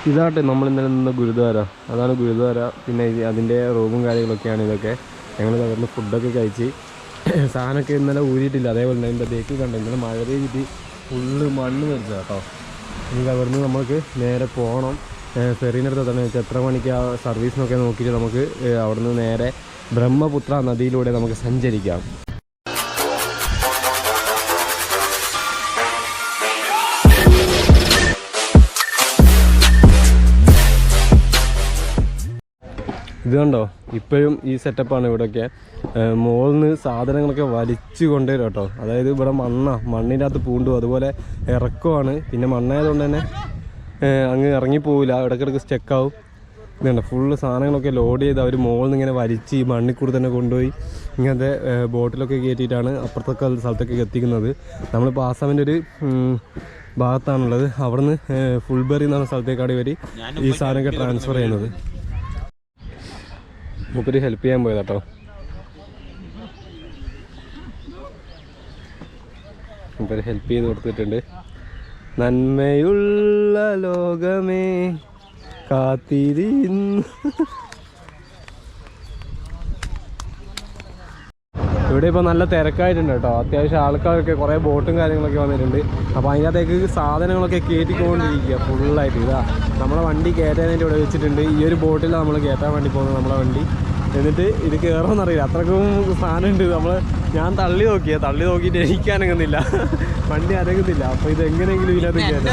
ഇതാട്ടെ നമ്മൾ ഇന്നലെ നിന്ന ഗുരുദ്വാര. അതാണ് ഗുരുദ്വാര. പിന്നെ അതിൻ്റെ റൂമും കാര്യങ്ങളൊക്കെയാണ് ഇതൊക്കെ. ഞങ്ങൾ തകർന്ന് ഫുഡൊക്കെ കഴിച്ച് സാധനമൊക്കെ ഇന്നലെ ഊരിയിട്ടില്ല. അതേപോലെ തന്നെ അതിൻ്റെ ബേക്ക് കണ്ടു. ഇന്നലെ മഴ പെയ്തിട്ട് ഫുള്ള് മണ്ണ് നിറച്ച കേട്ടോ. ഇനി തകർന്ന് നമുക്ക് നേരെ പോകണം. ഫെറീനടുത്ത് തന്നെ വെച്ചാൽ എത്ര മണിക്ക് ആ സർവീസിനൊക്കെ നോക്കിയിട്ട് നമുക്ക് അവിടുന്ന് നേരെ ബ്രഹ്മപുത്ര നദിയിലൂടെ നമുക്ക് സഞ്ചരിക്കാം. ഇത് കണ്ടോ, ഇപ്പോഴും ഈ സെറ്റപ്പാണ് ഇവിടെയൊക്കെ. മുകളിൽ നിന്ന് സാധനങ്ങളൊക്കെ വലിച്ചു കൊണ്ടുവരും കേട്ടോ. അതായത് ഇവിടെ മണ്ണിൻ്റെ അകത്ത് പൂണ്ടും, അതുപോലെ ഇറക്കമാണ്. പിന്നെ മണ്ണായതുകൊണ്ട് തന്നെ അങ്ങ് ഇറങ്ങിപ്പോവില്ല, ഇടയ്ക്കിടയ്ക്ക് സ്റ്റെക്കാവും. ഇതുണ്ട് ഫുള്ള് സാധനങ്ങളൊക്കെ ലോഡ് ചെയ്ത് അവർ മുകളിൽ നിന്ന് ഇങ്ങനെ വലിച്ച് ഈ മണ്ണിൽ കൂടി തന്നെ കൊണ്ടുപോയി ഇങ്ങനത്തെ ബോട്ടിലൊക്കെ കയറ്റിയിട്ടാണ് അപ്പുറത്തൊക്കെ സ്ഥലത്തൊക്കെ എത്തിക്കുന്നത്. നമ്മളിപ്പോൾ ആസാമിൻ്റെ ഒരു ഭാഗത്താണുള്ളത്. അവിടുന്ന് ഫുൾബറി എന്ന് പറഞ്ഞ സ്ഥലത്തേക്കാണ് ഇവർ ഈ സാധനമൊക്കെ ട്രാൻസ്ഫർ ചെയ്യുന്നത്. മൂപ്പര് ഹെൽപ്പ് ചെയ്യാൻ പോയത് കേട്ടോ. മൂപ്പര് ഹെൽപ്പ് ചെയ്ത് കൊടുത്തിട്ടുണ്ട്. നന്മയുള്ള ലോകമേ കാത്തിരിക്കുന്നു. ഇവിടെ ഇപ്പോൾ നല്ല തിരക്കായിട്ടുണ്ട് കേട്ടോ. അത്യാവശ്യം ആൾക്കാരൊക്കെ കുറേ ബോട്ടും കാര്യങ്ങളൊക്കെ വന്നിട്ടുണ്ട്. അപ്പോൾ അതിനകത്തേക്ക് സാധനങ്ങളൊക്കെ കയറ്റിക്കൊണ്ടിരിക്കുക ഫുള്ളായിട്ട്. ഇതാ നമ്മളെ വണ്ടി കയറ്റാൻ വേണ്ടി ഇവിടെ വെച്ചിട്ടുണ്ട്. ഈ ഒരു ബോട്ടിൽ നമ്മൾ കയറ്റാൻ വേണ്ടി പോകുന്നത് നമ്മളെ വണ്ടി. എന്നിട്ട് ഇത് കയറുമെന്നറിയില്ല, അത്രക്കും സാധനമുണ്ട്. ഞാൻ തള്ളി നോക്കിയിട്ട് എനിക്കനങ്ങുന്നില്ല, വണ്ടി അനങ്ങുന്നില്ല. അപ്പോൾ ഇത് എങ്ങനെയെങ്കിലും ഇതിനകത്ത്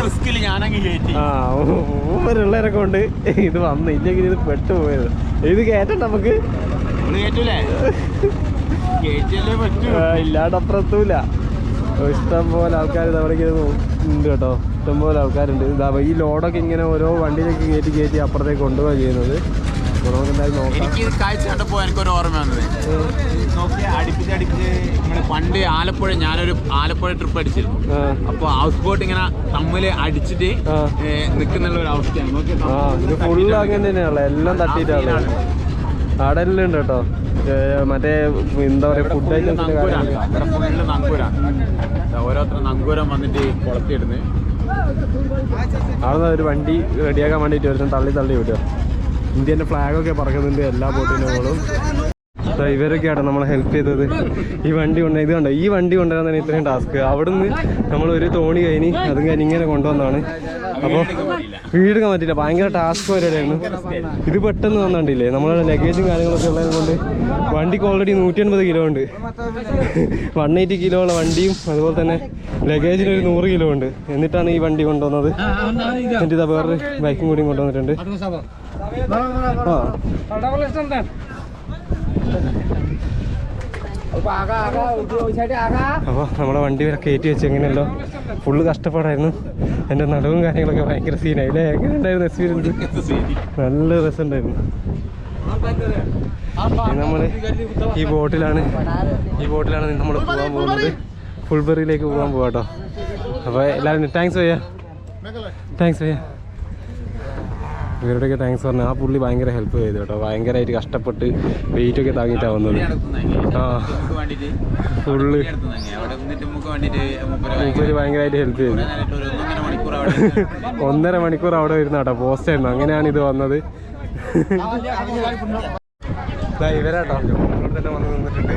ഊവരുള്ളവരെ കൊണ്ട് ഇത് വന്നു, ഇല്ലെങ്കിൽ ഇത് പെട്ടുപോയത്. ഇത് കയറ്റണ്ട നമുക്ക്, ഇല്ലാണ്ടപ്പുറത്തൂല. ഇഷ്ടംപോലെ ആൾക്കാർ ഇതവിടേക്ക് ഉണ്ട് കേട്ടോ. ഇഷ്ടംപോലെ ആൾക്കാരുണ്ട്. ഇതാ ഈ ലോഡൊക്കെ ഇങ്ങനെ ഓരോ വണ്ടിയിലേക്ക് കയറ്റി അപ്പുറത്തേക്ക് കൊണ്ടുപോവുക ചെയ്യുന്നത്. എനിക്ക് കാഴ്ച കണ്ടപ്പോൾ എനിക്കൊരു ഓർമ്മ വന്നത്, അടുപ്പിച്ച് നമ്മൾ പണ്ട് ഞാനൊരു ആലപ്പുഴ ട്രിപ്പ് അടിച്ചിരുന്നു. അപ്പോൾ ഹൗസ് ബോട്ട് ഇങ്ങനെ തമ്മില് അടിച്ചിട്ട് നിൽക്കുന്നുള്ള ഒരു അവസ്ഥയാണ്. ഫുള്ള് അങ്ങനെ തന്നെയാണല്ലോ, എല്ലാം തട്ടിയിട്ടാണ്. അവിടെ എല്ലാം ഉണ്ട് കേട്ടോ. മറ്റേ എന്താ പറയുക, ഫുഡ് ഐറ്റംസിന്റെ കാര്യം ഫുള്ള് നങ്കൂരാണ്. ഓരോരുത്തർ നങ്കൂരം വന്നിട്ട് കുളത്തിയിടുന്നത്. അവിടെ ഒരു വണ്ടി റെഡിയാക്കാൻ വേണ്ടിയിട്ട് ഒരു തള്ളി വിടുക. ഇന്ത്യൻ്റെ ഫ്ലാഗൊക്കെ പറക്കുന്നുണ്ട് എല്ലാ ബോട്ടിൻ്റെ മുകളും. ഇവരൊക്കെയാണ് നമ്മളെ ഹെൽപ്പ് ചെയ്തത്. ഈ വണ്ടി കൊണ്ട് ഇത് കണ്ടോ, ഈ വണ്ടി കൊണ്ടുവരാൻ തന്നെ ഇത്രയും ടാസ്ക്. അവിടുന്ന് നമ്മളൊരു തോണി കഴിഞ്ഞ് അതും കഴിഞ്ഞ് ഇങ്ങനെ കൊണ്ടുവന്നാണ്. അപ്പോൾ വീടെടുക്കാൻ പറ്റില്ല, ഭയങ്കര ടാസ്ക് പരിപാടിയായിരുന്നു. ഇത് പെട്ടെന്ന് വന്നിട്ടില്ലേ, നമ്മളെ ലഗേജും കാര്യങ്ങളൊക്കെ ഉള്ളത് കൊണ്ട് വണ്ടിക്ക് ഓൾറെഡി 180 കിലോ ഉണ്ട്. 180 കിലോ ഉള്ള വണ്ടിയും അതുപോലെ തന്നെ ലഗേജിന് ഒരു 100 കിലോ ഉണ്ട്. എന്നിട്ടാണ് ഈ വണ്ടി കൊണ്ടുവന്നത്. എന്നിട്ട് ഇതാ വേറൊരു ബൈക്കും കൂടിയും കൊണ്ടുവന്നിട്ടുണ്ട്. അപ്പോൾ നമ്മളെ വണ്ടി വരെ കയറ്റി വെച്ച് എങ്ങനെയല്ലോ ഫുള്ള് കഷ്ടപ്പാടായിരുന്നു. എൻ്റെ നടുവും കാര്യങ്ങളൊക്കെ ഭയങ്കര സീനായില്ലേ. എങ്ങനെ ഉണ്ടായിരുന്നു എക്സ്പീരിയൻസ്? നല്ല രസമുണ്ടായിരുന്നു. നമ്മൾ ഈ ബോട്ടിലാണ് നമ്മൾ പോകാൻ പോകുന്നത്. ഫുൾബറിയിലേക്ക് പോകാൻ പോകാം കേട്ടോ. അപ്പോൾ എല്ലാവരും താങ്ക്സ് ഭയ്യ. ഇവരുടെയൊക്കെ താങ്ക്സ് പറഞ്ഞു. ആ പുള്ളി ഭയങ്കര ഹെൽപ്പ് ചെയ്തു കേട്ടോ. ഭയങ്കരമായിട്ട് കഷ്ടപ്പെട്ട് വെയിറ്റൊക്കെ താങ്ങിയിട്ടാണ് വന്നത്. ഫുള്ള് മൂപ്പര് ഭയങ്കരമായിട്ട് ഹെൽപ്പ് ചെയ്തു. 1.5 മണിക്കൂർ അവിടെ വരുന്ന കേട്ടോ. പോസ്റ്റ് ആയിരുന്നു. അങ്ങനെയാണ് ഇത് വന്നത്. ഇവരാട്ടോ ഇവിടെ തന്നെ വന്ന് നിന്നിട്ടുണ്ട്.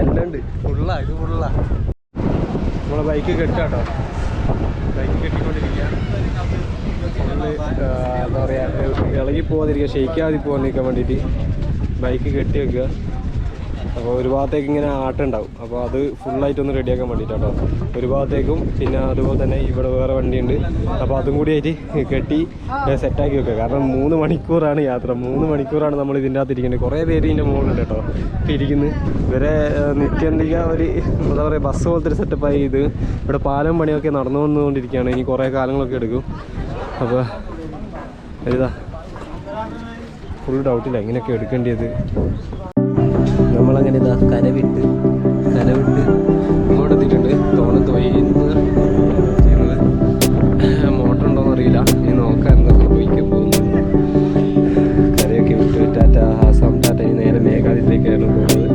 എല്ലാം ഉണ്ട്. ഇത് ഫുള്ളാ നമ്മളെ ബൈക്ക് കെട്ടാട്ടോ. ബൈക്ക് കെട്ടിക്കൊണ്ടിരിക്കുക. എന്താ പറയുക, ഇളകി പോകാതിരിക്കുക, ഷെയ്ക്കാതി പോകാതിരിക്കാൻ വേണ്ടിയിട്ട് ബൈക്ക് കെട്ടി വെക്കുക. അപ്പോൾ ഒരു ഭാഗത്തേക്ക് ഇങ്ങനെ ആട്ടുണ്ടാവും. അപ്പോൾ അത് ഫുള്ളായിട്ടൊന്ന് റെഡിയാക്കാൻ വേണ്ടിയിട്ടാട്ടോ. ഒരു ഭാഗത്തേക്കും പിന്നെ അതുപോലെ തന്നെ ഇവിടെ വേറെ വണ്ടിയുണ്ട്. അപ്പോൾ അതും കൂടി ആയിട്ട് കെട്ടി സെറ്റാക്കി വെക്കുക. കാരണം 3 മണിക്കൂറാണ് യാത്ര. 3 മണിക്കൂറാണ് നമ്മൾ ഇതിൻ്റെ അകത്ത് ഇരിക്കുന്നത്. കുറേ പേര് ഇതിൻ്റെ മുകളിലുണ്ട് കേട്ടോ ഇരിക്കുന്നത്. ഇവരെ നിത്യന്തിക ഒരു എന്താ പറയുക, ബസ് പോലത്തെ ഒരു സെറ്റപ്പായി. ഇത് ഇവിടെ പാലം പണിയൊക്കെ നടന്നു വന്നുകൊണ്ടിരിക്കുകയാണ്. ഇനി കുറേ കാലങ്ങളൊക്കെ എടുക്കും. അപ്പോൾ ഇതാ ഫുൾ ഡൗട്ടില്ല എങ്ങനെയൊക്കെ എടുക്കേണ്ടത്. നമ്മളങ്ങനെ ഇതാ കരവിട്ട് ഇങ്ങോട്ട് എത്തിയിട്ടുണ്ട്. തോണത്ത് വഴി ചെയ്യുന്നത്. മോട്ടർ ഉണ്ടോയെന്ന് അറിയില്ല, ഇനി നോക്കാൻ എന്താ സംഭവിക്കാൻ പോകുന്നത്. കരയൊക്കെ വിട്ട് ടാറ്റ ആസാം ടാറ്റ ഇനി നേരെ മേഘാലയത്തിലേക്കാണ് പോകുന്നത്.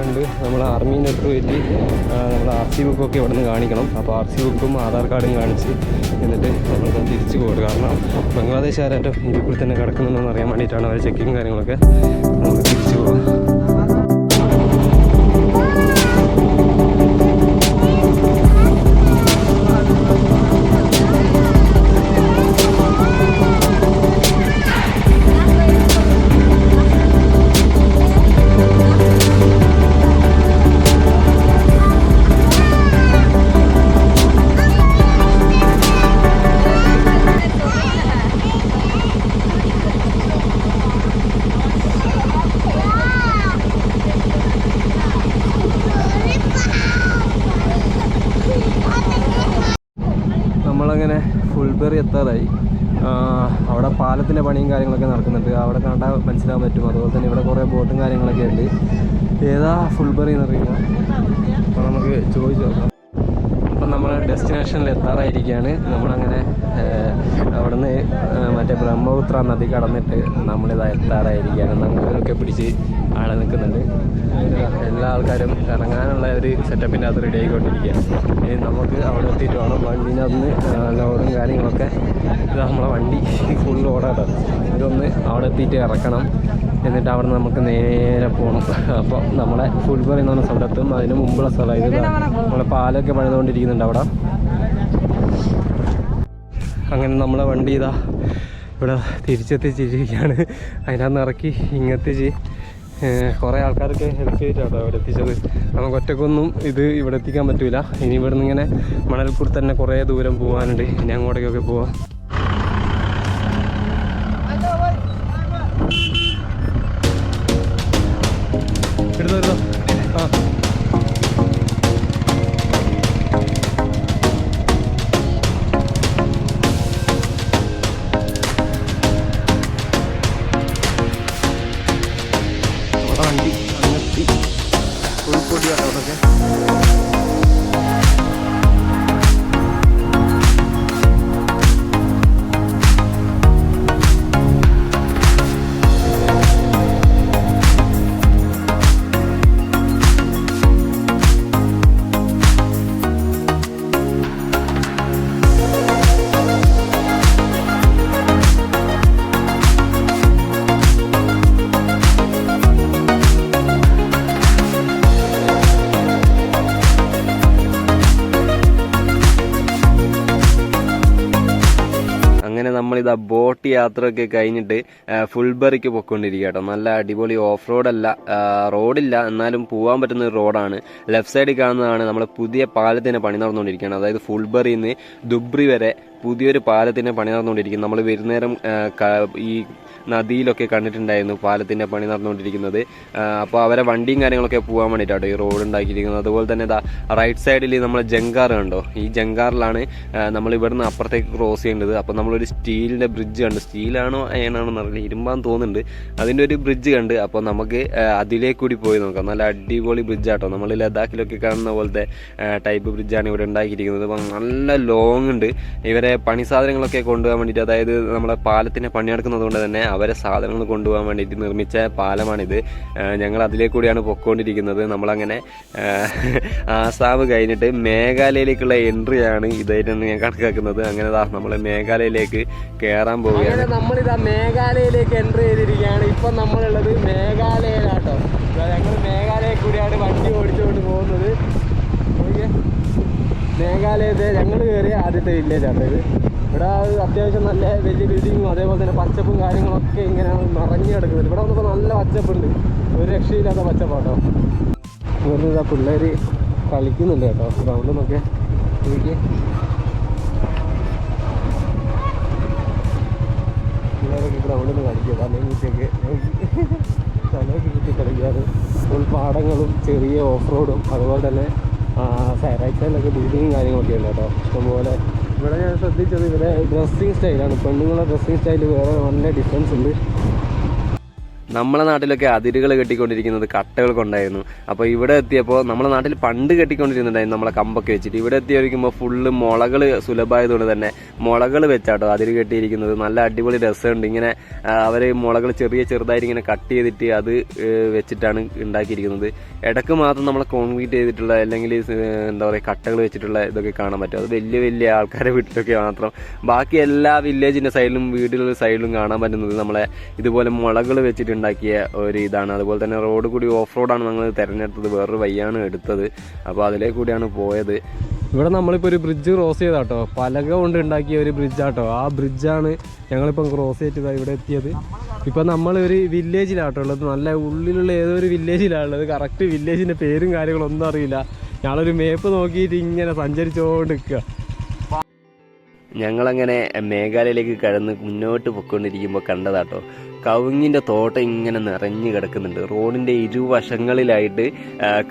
പറയാറുണ്ട് നമ്മൾ ആർമീൻ്റെ അടുത്ത് പോയിട്ട് നമ്മൾ RC ബുക്കൊക്കെ ഇവിടെ നിന്ന് കാണിക്കണം. അപ്പോൾ RC ബുക്കും ആധാർ കാർഡും കാണിച്ച് എന്നിട്ട് നമ്മൾ തിരിച്ചു പോകും. കാരണം ബംഗ്ലാദേശുകാരേറ്റവും ഇതിൽ കൂടി തന്നെ കിടക്കുന്നുണ്ടെന്ന് അറിയാൻ വേണ്ടിയിട്ടാണ് അവർ ചെക്കിങ് കാര്യങ്ങളൊക്കെ. നമുക്ക് തിരിച്ചു പോകാം. നമ്മളങ്ങനെ ഫുൾബറി എത്താറായി. അവിടെ പാലത്തിൻ്റെ പണിയും കാര്യങ്ങളൊക്കെ നടക്കുന്നുണ്ട്. അവിടെ കണ്ടാൽ മനസ്സിലാൻ പറ്റും. അതുപോലെ തന്നെ ഇവിടെ കുറേ ബോട്ടും കാര്യങ്ങളൊക്കെ ഉണ്ട്. ഏതാ ഫുൾബറി എന്നറിയില്ല. അപ്പോൾ നമുക്ക് ചോദിച്ചു നോക്കാം. അപ്പം നമ്മൾ ഡെസ്റ്റിനേഷനിൽ എത്താറായിരിക്കുകയാണ്. നമ്മളങ്ങനെ അവിടുന്ന് മറ്റേ ബ്രഹ്മപുത്ര നദി കടന്നിട്ട് നമ്മളിതാ എത്താറായിരിക്കുകയാണ്. നമ്മളൊക്കെ പിടിച്ച് ആളെ നിൽക്കുന്നുണ്ട്. എല്ലാ ആൾക്കാരും ഇറങ്ങാനുള്ള ഒരു സെറ്റപ്പിൻ്റെ അത് റെഡി ആയിക്കൊണ്ടിരിക്കുകയാണ്. ഇനി നമുക്ക് അവിടെ എത്തിയിട്ട് വേണം വണ്ടീനകത്ത് ലോഡും കാര്യങ്ങളൊക്കെ. ഇത് നമ്മളെ വണ്ടി ഫുൾ ലോഡാണ്. ഇതൊന്ന് അവിടെ എത്തിയിട്ട് ഇറക്കണം. എന്നിട്ട് അവിടെ നമുക്ക് നേരെ പോകണം. അപ്പോൾ നമ്മളെ ഫുൾബറി എന്ന് പറഞ്ഞ സ്ഥലത്തും അതിന് മുമ്പുള്ള സ്ഥലം ഇത് നമ്മളെ പാലൊക്കെ പണിതുകൊണ്ടിരിക്കുന്നുണ്ട് അവിടെ. അങ്ങനെ നമ്മളെ വണ്ടി ഇതാ ഇവിടെ തിരിച്ചെത്തിച്ചിരിക്കുകയാണ്. അതിനകത്ത് ഇറക്കി ഇങ്ങെത്തിച്ച് കുറേ ആൾക്കാർക്ക് ഹെൽപ്പ് ചെയ്തിട്ടാണ് അവിടെ എത്തിച്ചത്. നമുക്ക് ഒറ്റക്കൊന്നും ഇത് ഇവിടെ എത്തിക്കാൻ പറ്റില്ല. ഇനി ഇവിടുന്ന് ഇങ്ങനെ മണൽപ്പുറത്ത് തന്നെ കുറേ ദൂരം പോകാനുണ്ട്. ഇനി അങ്ങോട്ടേക്കൊക്കെ പോവാം. എടുത്തോ ആ വണ്ടി അങ്ങെത്തി കോഴിക്കോടിയാണ് അവിടെയൊക്കെ. അങ്ങനെ നമ്മളിതാ ബോട്ട് യാത്രയൊക്കെ കഴിഞ്ഞിട്ട് ഫുൾബറിക്ക് പൊയ്ക്കൊണ്ടിരിക്കുക കേട്ടോ. നല്ല അടിപൊളി ഓഫ് റോഡല്ല, റോഡില്ല, എന്നാലും പോകാൻ പറ്റുന്ന ഒരു റോഡാണ്. ലെഫ്റ്റ് സൈഡിൽ കാണുന്നതാണ് നമ്മളെ പുതിയ പാലത്തിന് പണി നടന്നുകൊണ്ടിരിക്കുകയാണ്. അതായത് ഫുൾബറിയിൽ നിന്ന് ദുബ്രി വരെ പുതിയൊരു പാലത്തിൻ്റെ പണി നടന്നുകൊണ്ടിരിക്കുന്നു. നമ്മൾ വരുന്നേരം ഈ നദിയിലൊക്കെ കണ്ടിട്ടുണ്ടായിരുന്നു പാലത്തിൻ്റെ പണി നടന്നുകൊണ്ടിരിക്കുന്നത്. അപ്പോൾ അവരെ വണ്ടിയും കാര്യങ്ങളൊക്കെ പോകാൻ വേണ്ടിയിട്ടാണ് ഈ റോഡ് ഉണ്ടാക്കിയിരിക്കുന്നത്. അതുപോലെ തന്നെ ഇതാ റൈറ്റ് സൈഡിൽ നമ്മൾ ജങ്കാർ കണ്ടോ, ഈ ജങ്കാറിലാണ് നമ്മൾ ഇവിടുന്ന് അപ്പുറത്തേക്ക് ക്രോസ് ചെയ്യേണ്ടത്. അപ്പോൾ നമ്മളൊരു സ്റ്റീലിൻ്റെ ബ്രിഡ്ജ് കണ്ട്, സ്റ്റീലാണോ അയണാണോ എന്നറിയില്ല, ഇരുമ്പാന്ന് തോന്നുന്നുണ്ട്, അതിൻ്റെ ഒരു ബ്രിഡ്ജ് കണ്ട്. അപ്പോൾ നമുക്ക് അതിലേക്ക് കൂടി പോയി നോക്കാം. നല്ല അടിപൊളി ബ്രിഡ്ജാട്ടോ. നമ്മൾ ലഡാക്കിലൊക്കെ കാണുന്ന പോലത്തെ ടൈപ്പ് ബ്രിഡ്ജാണ് ഇവിടെ ഉണ്ടാക്കിയിരിക്കുന്നത്. അപ്പം നല്ല ലോങ് ഉണ്ട്. ഇവരെ പണി സാധനങ്ങളൊക്കെ കൊണ്ടുപോകാൻ വേണ്ടിയിട്ട്, അതായത് നമ്മളെ പാലത്തിന് പണിയെടുക്കുന്നത് കൊണ്ട് തന്നെ അവരെ സാധനങ്ങൾ കൊണ്ടുപോകാൻ വേണ്ടിയിട്ട് നിർമ്മിച്ച പാലമാണിത്. ഞങ്ങൾ അതിലേക്ക് കൂടിയാണ് പൊയ്ക്കൊണ്ടിരിക്കുന്നത്. നമ്മളങ്ങനെ ആസാം കഴിഞ്ഞിട്ട് മേഘാലയയിലേക്കുള്ള എൻട്രിയാണ് ഇതായിട്ടാണ് ഞാൻ കണക്കാക്കുന്നത്. അങ്ങനെ നമ്മൾ മേഘാലയയിലേക്ക് കയറാൻ പോവുകയാണ്. നമ്മളിതാ മേഘാലയയിലേക്ക് എൻട്രി ചെയ്തിരിക്കുകയാണ്. ഇപ്പം നമ്മളുള്ളത് മേഘാലയയിലാട്ടോ. ഞങ്ങൾ മേഘാലയയിൽ കൂടിയാണ് വണ്ടി ഓടിച്ചുകൊണ്ട് പോകുന്നത്. മേഘാലയത്തെ ഞങ്ങൾ കയറിയ ആദ്യത്തെ വില്ലേജാണ് ഇത്. ഇവിടെ അത്യാവശ്യം നല്ല വലിയ ബിൽഡിങ്ങും അതേപോലെ തന്നെ പച്ചപ്പും കാര്യങ്ങളൊക്കെ ഇങ്ങനെ നിറഞ്ഞു കിടക്കുന്നുണ്ട്. ഇവിടെ വന്നപ്പോൾ നല്ല പച്ചപ്പുണ്ട്, ഒരു രക്ഷയില്ലാത്ത പച്ചപ്പാട്ടോ. ഇവിടുന്ന് ഇതാ പിള്ളേർ കളിക്കുന്നുണ്ട് കേട്ടോ ഗ്രൗണ്ടിൽ നിന്നൊക്കെ. പിള്ളേരൊക്കെ ഗ്രൗണ്ടിൽ നിന്ന് കളിക്കുക, തലമുറ്റൊക്കെ തലയൊക്കെ കുത്തി കളിക്കാറ്. ഫുൾ പാടങ്ങളും ചെറിയ ഓഫ് റോഡും അതുപോലെ തന്നെ റൈറ്റ് സൈഡിലൊക്കെ ബിൽഡിങ്ങും കാര്യങ്ങളൊക്കെ ഉണ്ട് കേട്ടോ ഇഷ്ടംപോലെ. ഇവിടെ ഞാൻ ശ്രദ്ധിച്ചത് ഇവരെ ഡ്രസ്സിങ് സ്റ്റൈലാണ്. പെണ്ണുങ്ങളുടെ ഡ്രസ്സിങ് സ്റ്റൈൽ വേറെ നല്ല ഡിഫറൻസ് ഉണ്ട്. നമ്മളെ നാട്ടിലൊക്കെ അതിരുകൾ കെട്ടിക്കൊണ്ടിരിക്കുന്നത് കട്ടകൾ കൊണ്ടായിരുന്നു. അപ്പോൾ ഇവിടെ എത്തിയപ്പോൾ നമ്മളെ നാട്ടിൽ പണ്ട് കെട്ടിക്കൊണ്ടിരുന്നുണ്ടായിരുന്നു നമ്മളെ കമ്പൊക്കെ വെച്ചിട്ട്. ഇവിടെ എത്തിയിരിക്കുമ്പോൾ ഫുള്ള് മുളകൾ സുലഭമായതുകൊണ്ട് തന്നെ മുളകൾ വെച്ചാട്ടോ അതിര് കെട്ടിയിരിക്കുന്നത്. നല്ല അടിപൊളി രസമുണ്ട്. ഇങ്ങനെ അവർ മുളകൾ ചെറുതായിട്ട് ഇങ്ങനെ കട്ട് ചെയ്തിട്ട് അത് വെച്ചിട്ടാണ് ഉണ്ടാക്കിയിരിക്കുന്നത്. ഇടയ്ക്ക് മാത്രം നമ്മളെ കോൺക്രീറ്റ് ചെയ്തിട്ടുള്ള അല്ലെങ്കിൽ എന്താ പറയുക കട്ടകൾ വെച്ചിട്ടുള്ള ഇതൊക്കെ കാണാൻ പറ്റും. അത് വലിയ വലിയ ആൾക്കാരുടെ വീട്ടിലൊക്കെ മാത്രം. ബാക്കി എല്ലാ വില്ലേജിൻ്റെ സൈഡിലും വീടുകളുടെ സൈഡിലും കാണാൻ പറ്റുന്നത് നമ്മളെ ഇതുപോലെ മുളകൾ വെച്ചിട്ടുണ്ടാക്കിയ ഒരു ഇതാണ്. അതുപോലെ തന്നെ റോഡ് കൂടി ഓഫ് റോഡാണ് ഞങ്ങൾ തിരഞ്ഞെടുത്തത്. വേറൊരു വഴിയാണ് എടുത്തത്. അപ്പോൾ അതിലേ കൂടിയാണ് പോയത്. ഇവിടെ നമ്മളിപ്പോൾ ഒരു ബ്രിഡ്ജ് ക്രോസ് ചെയ്താട്ടോ. പലക കൊണ്ട് ഉണ്ടാക്കിയ ഒരു ബ്രിഡ്ജാട്ടോ. ആ ബ്രിഡ്ജാണ് ഞങ്ങളിപ്പം ക്രോസ് ചെയ്തിട്ട് ഇവിടെ എത്തിയത്. ഇപ്പം നമ്മളൊരു വില്ലേജിലാട്ടോ ഉള്ളത്. നല്ല ഉള്ളിലുള്ള ഏതോ ഒരു വില്ലേജിലാണുള്ളത്. കറക്റ്റ് വില്ലേജിൻ്റെ പേരും കാര്യങ്ങളൊന്നും അറിയില്ല. ഞങ്ങളൊരു മേപ്പ് നോക്കിയിട്ട് ഇങ്ങനെ സഞ്ചരിച്ചുകൊണ്ട് നിൽക്കുക. ഞങ്ങളങ്ങനെ മേഘാലയയിലേക്ക് കടന്ന് മുന്നോട്ട് പൊയ്ക്കൊണ്ടിരിക്കുമ്പോൾ കണ്ടതാട്ടോ കവുങ്ങിൻ്റെ തോട്ടം ഇങ്ങനെ നിറഞ്ഞു കിടക്കുന്നുണ്ട്. റോഡിൻ്റെ ഇരുവശങ്ങളിലായിട്ട്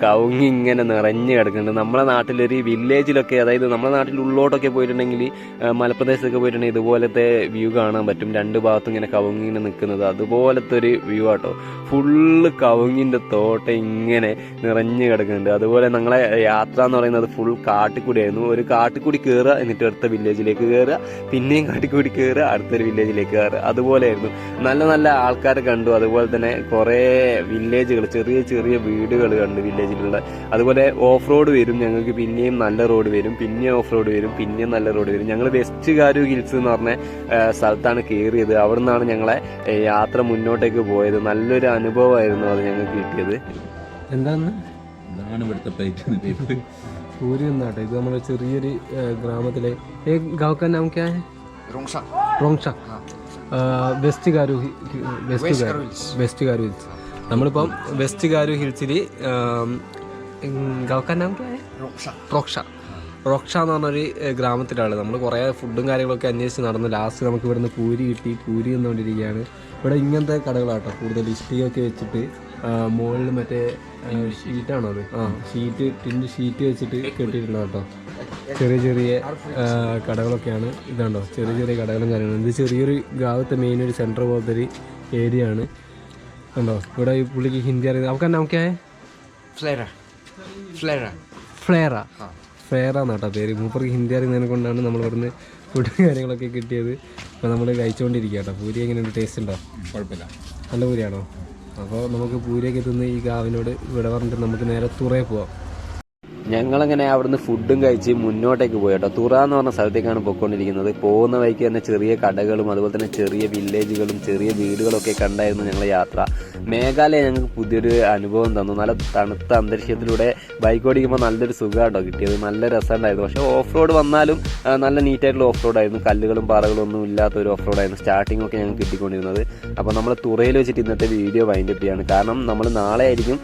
കവുങ്ങ് ഇങ്ങനെ നിറഞ്ഞു കിടക്കുന്നുണ്ട്. നമ്മളെ നാട്ടിലൊരു വില്ലേജിലൊക്കെ, അതായത് നമ്മളെ നാട്ടിൽ ഉള്ളോട്ടൊക്കെ പോയിട്ടുണ്ടെങ്കിൽ മലപ്രദേശത്തൊക്കെ പോയിട്ടുണ്ടെങ്കിൽ ഇതുപോലത്തെ വ്യൂ കാണാൻ പറ്റും. രണ്ട് ഭാഗത്തും ഇങ്ങനെ കവുങ്ങിങ്ങനെ നിൽക്കുന്നത്. അതുപോലത്തെ ഒരു വ്യൂ ആട്ടോ. ഫുള്ള് കവുങ്ങിൻ്റെ തോട്ടം ഇങ്ങനെ നിറഞ്ഞു കിടക്കുന്നുണ്ട്. അതുപോലെ ഞങ്ങളെ യാത്ര എന്ന് പറയുന്നത് ഫുൾ കാട്ടിക്കൂടിയായിരുന്നു. ഒരു കാട്ടിക്കൂടി കയറുക, എന്നിട്ട് അടുത്ത വില്ലേജിലേക്ക് കയറുക, പിന്നെയും കാട്ടിക്കൂടി കയറുക, അടുത്തൊരു വില്ലേജിലേക്ക് കയറുക. അതുപോലെയായിരുന്നു. നല്ല നല്ല ആൾക്കാരെ കണ്ടു. അതുപോലെ തന്നെ കുറേ വില്ലേജുകൾ, ചെറിയ ചെറിയ വീടുകൾ കണ്ടു വില്ലേജിലുള്ള. അതുപോലെ ഓഫ് റോഡ് വരും ഞങ്ങൾക്ക്, പിന്നെയും നല്ല റോഡ് വരും, പിന്നെയും ഓഫ് റോഡ് വരും, പിന്നെയും നല്ല റോഡ് വരും. ഞങ്ങൾ വെസ്റ്റ് ഗാരു ഹിൽസ് എന്ന് പറഞ്ഞ സ്ഥലത്താണ് കയറിയത്. അവിടെ നിന്നാണ് ഞങ്ങളെ യാത്ര മുന്നോട്ടേക്ക് പോയത്. നല്ലൊരു അനുഭവമായിരുന്നു അത് ഞങ്ങൾക്ക് കിട്ടിയത്. എന്താണ് ഇവിടുത്തെ സൂര്യ എന്നാട്ടെ. ഇത് നമ്മുടെ ചെറിയൊരു ഗ്രാമത്തിലെ ഗാവ്ക്കാ നാം ക്യാ ഹൈ? റോങ്ഷ. West Garo Hills. നമ്മളിപ്പം വെസ്റ്റ് ഗാരു ഹിൽസിൽ ഗാവ്ക്കാ നാം ക്യാ ഹൈ? റോക്ഷ എന്ന് പറഞ്ഞൊരു ഗ്രാമത്തിലാണ്. നമ്മൾ കുറേ ഫുഡും കാര്യങ്ങളൊക്കെ അന്വേഷിച്ച് നടന്നു. ലാസ്റ്റ് നമുക്ക് ഇവിടുന്ന് പൂരി കിട്ടി. പൂരി എന്നുകൊണ്ടിരിക്കുകയാണ്. ഇവിടെ ഇങ്ങനത്തെ കടകളാട്ടോ കൂടുതൽ. ഇഷ്ടികയൊക്കെ വെച്ചിട്ട് മുകളിൽ മറ്റേ ഷീറ്റാണോ അത്? ടിൻ്റെ ഷീറ്റ് വെച്ചിട്ട് കെട്ടിയിട്ടുള്ളത് കേട്ടോ. ചെറിയ ചെറിയ കടകളൊക്കെയാണ്. ഇതാണ്ടോ ചെറിയ ചെറിയ കടകളും കാര്യങ്ങളും. ഇത് ചെറിയൊരു ഗ്രാമത്തെ മെയിൻ ഒരു സെൻറ്റർ പോലത്തെ ഒരു ഏരിയ ആണ്. കണ്ടോ ഇവിടെ ഈ പുള്ളിക്ക് ഹിന്ദി അറിയുന്നത്. നമുക്ക് ഫ്ലേറ എന്നാട്ടോ പേര്. മൂപ്പർക്ക് ഹിന്ദി അറിയുന്നതിനെ കൊണ്ടാണ് നമ്മൾ ഇവിടുന്ന് ഫുഡ് കാര്യങ്ങളൊക്കെ കിട്ടിയത്. അപ്പോൾ നമ്മൾ കഴിച്ചുകൊണ്ടിരിക്കുക കേട്ടോ. പൂരി എങ്ങനെയുണ്ട്? ടേസ്റ്റ് ഉണ്ടോ? കുഴപ്പമില്ല, നല്ല പൂരിയാണോ? അപ്പോൾ നമുക്ക് പൂരിയൊക്കെ തിന്ന് ഈ ഗാവിനോട് ഇവിടെ പറഞ്ഞിട്ട് നമുക്ക് നേരെ തുറയെ പോവാം. ഞങ്ങളങ്ങനെ അവിടുന്ന് ഫുഡും കഴിച്ച് മുന്നോട്ടേക്ക് പോയി കേട്ടോ. തുറ എന്ന് പറഞ്ഞ സ്ഥലത്തേക്കാണ് പോയിക്കൊണ്ടിരിക്കുന്നത്. പോകുന്ന വഴിക്ക് തന്നെ ചെറിയ കടകളും അതുപോലെ തന്നെ ചെറിയ വില്ലേജുകളും ചെറിയ വീടുകളൊക്കെ കണ്ടായിരുന്നു ഞങ്ങളുടെ യാത്ര. മേഘാലയ ഞങ്ങൾക്ക് പുതിയൊരു അനുഭവം തന്നു. നല്ല തണുത്ത അന്തരീക്ഷത്തിലൂടെ ബൈക്ക് ഓടിക്കുമ്പോൾ നല്ലൊരു സുഖമാട്ടോ കിട്ടിയത്. നല്ല രസമുണ്ടായിരുന്നു. പക്ഷേ ഓഫ് റോഡ് വന്നാലും നല്ല നീറ്റായിട്ടുള്ള ഓഫ് റോഡായിരുന്നു. കല്ലുകളും പാറകളും ഒന്നും ഇല്ലാത്തൊരു ഓഫ് റോഡായിരുന്നു സ്റ്റാർട്ടിംഗ് ഒക്കെ ഞങ്ങൾക്ക് കിട്ടിക്കൊണ്ടിരുന്നത്. അപ്പോൾ നമ്മൾ തുറയിൽ വെച്ചിട്ട് ഇന്നത്തെ വീഡിയോ വൈൻഡപ്പ് ചെയ്യാണ്. കാരണം നമ്മൾ നാളെ ആയിരിക്കും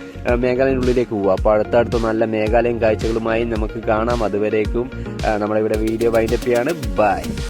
മേഘാലയനുള്ളിലേക്ക് പോവുക. അപ്പോൾ അടുത്തടുത്ത് നല്ല മേഘാലയം കാഴ്ചകളുമായി നമുക്ക് കാണാം. അതുവരേക്കും നമ്മളിവിടെ വീഡിയോ വൈൻഡപ്പ് ചെയ്യാണ്. ബൈ.